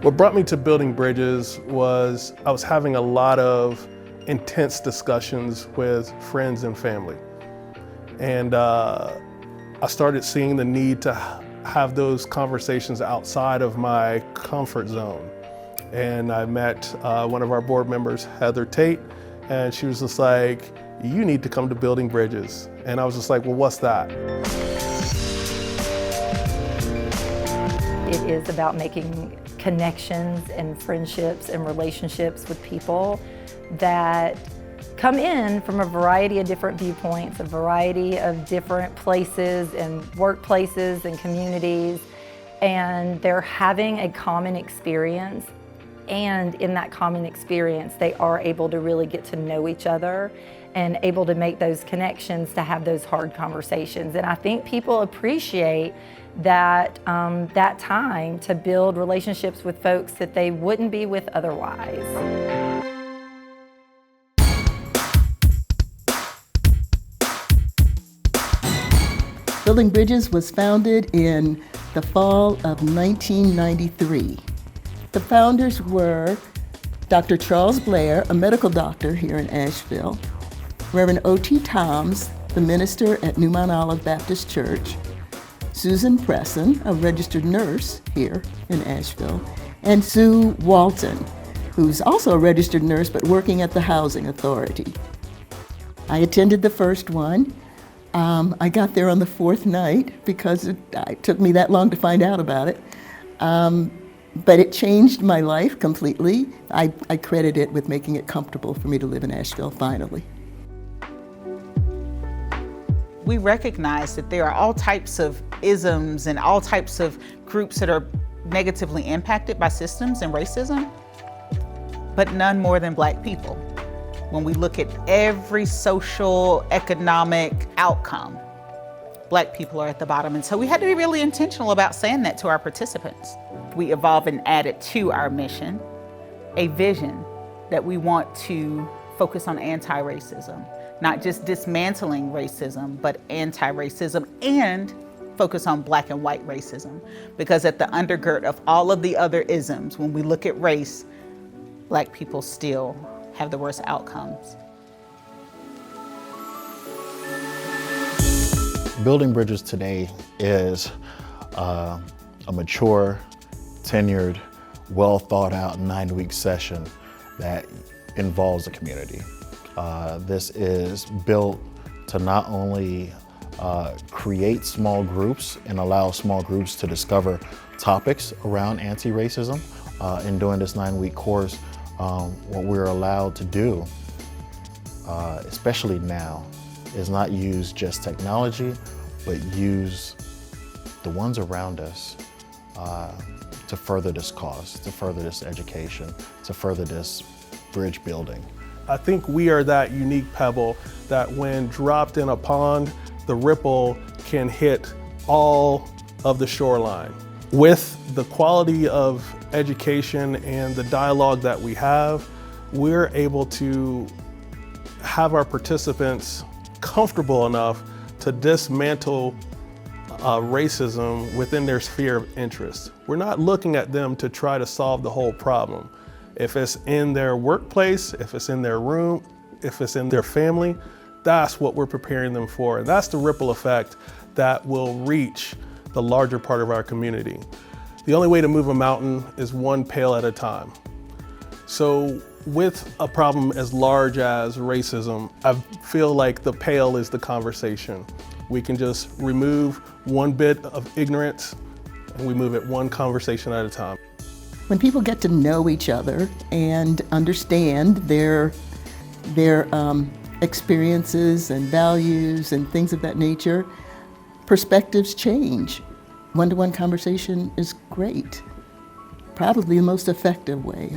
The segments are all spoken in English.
What brought me to Building Bridges was I was having a lot of intense discussions with friends and family. And I started seeing the need to have those conversations outside of my comfort zone. And I met one of our board members, Heather Tate, and she was just like, "You need to come to Building Bridges." And I was just like, "Well, what's that?" It is about making connections and friendships and relationships with people that come in from a variety of different viewpoints, a variety of different places and workplaces and communities, and they're having a common experience. And in that common experience, they are able to really get to know each other and able to make those connections to have those hard conversations. And I think people appreciate that, that time to build relationships with folks that they wouldn't be with otherwise. Building Bridges was founded in the fall of 1993. The founders were Dr. Charles Blair, a medical doctor here in Asheville, Reverend O.T. Toms, the minister at Newmont Olive Baptist Church, Susan Presson, a registered nurse here in Asheville, and Sue Walton, who's also a registered nurse but working at the Housing Authority. I attended the first one. I got there on the fourth night because it took me that long to find out about it. But it changed my life completely. I credit it with making it comfortable for me to live in Asheville finally. We recognize that there are all types of isms and all types of groups that are negatively impacted by systems and racism, but none more than Black people. When we look at every social, economic outcome, Black people are at the bottom. And so we had to be really intentional about saying that to our participants. We evolved and added to our mission a vision that we want to focus on anti-racism, not just dismantling racism, but anti-racism, and focus on Black and white racism. Because at the undergird of all of the other isms, when we look at race, Black people still have the worst outcomes. Building Bridges today is a mature, tenured, well thought out 9-week session that involves the community. This is built to not only create small groups and allow small groups to discover topics around anti-racism. In doing this 9-week course, what we're allowed to do, especially now, is not use just technology, but use the ones around us to further this cause, to further this education, to further this bridge building. I think we are that unique pebble that when dropped in a pond, the ripple can hit all of the shoreline. With the quality of education and the dialogue that we have, we're able to have our participants comfortable enough to dismantle racism within their sphere of interest. We're not looking at them to try to solve the whole problem. If it's in their workplace, if it's in their room, if it's in their family, that's what we're preparing them for. And that's the ripple effect that will reach the larger part of our community. The only way to move a mountain is one pail at a time. So with a problem as large as racism, I feel like the pail is the conversation. We can just remove one bit of ignorance and we move it one conversation at a time. When people get to know each other and understand their experiences and values and things of that nature, perspectives change. One-to-one conversation is great. Probably the most effective way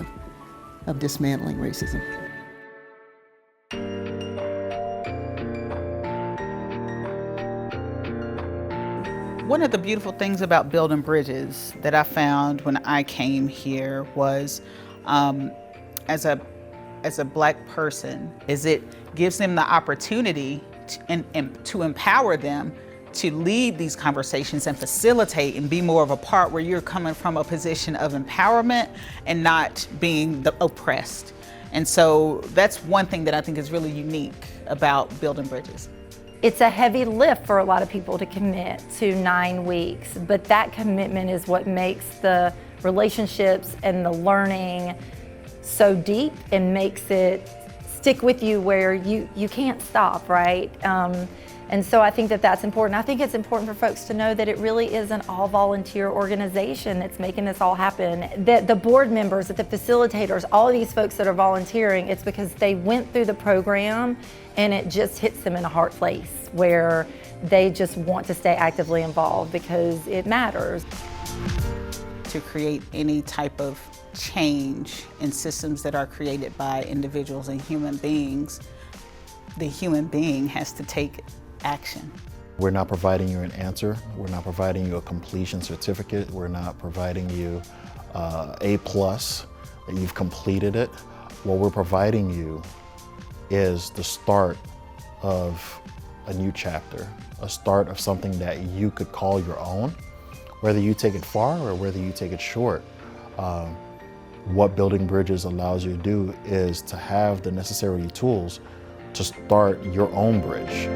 of dismantling racism. One of the beautiful things about Building Bridges that I found when I came here was, as a Black person, is it gives them the opportunity to empower them to lead these conversations and facilitate and be more of a part where you're coming from a position of empowerment and not being the oppressed. And so that's one thing that I think is really unique about Building Bridges. It's a heavy lift for a lot of people to commit to 9 weeks, but that commitment is what makes the relationships and the learning so deep and makes it stick with you where you can't stop, right? And so I think that that's important. I think it's important for folks to know that it really is an all-volunteer organization that's making this all happen. That the board members, that the facilitators, all of these folks that are volunteering, it's because they went through the program and it just hits them in a hard place where they just want to stay actively involved because it matters. To create any type of change in systems that are created by individuals and human beings, the human being has to take action. We're not providing you an answer. We're not providing you a completion certificate. We're not providing you A+, that you've completed it. What we're providing you is the start of a new chapter, a start of something that you could call your own, whether you take it far or whether you take it short. What Building Bridges allows you to do is to have the necessary tools to start your own bridge.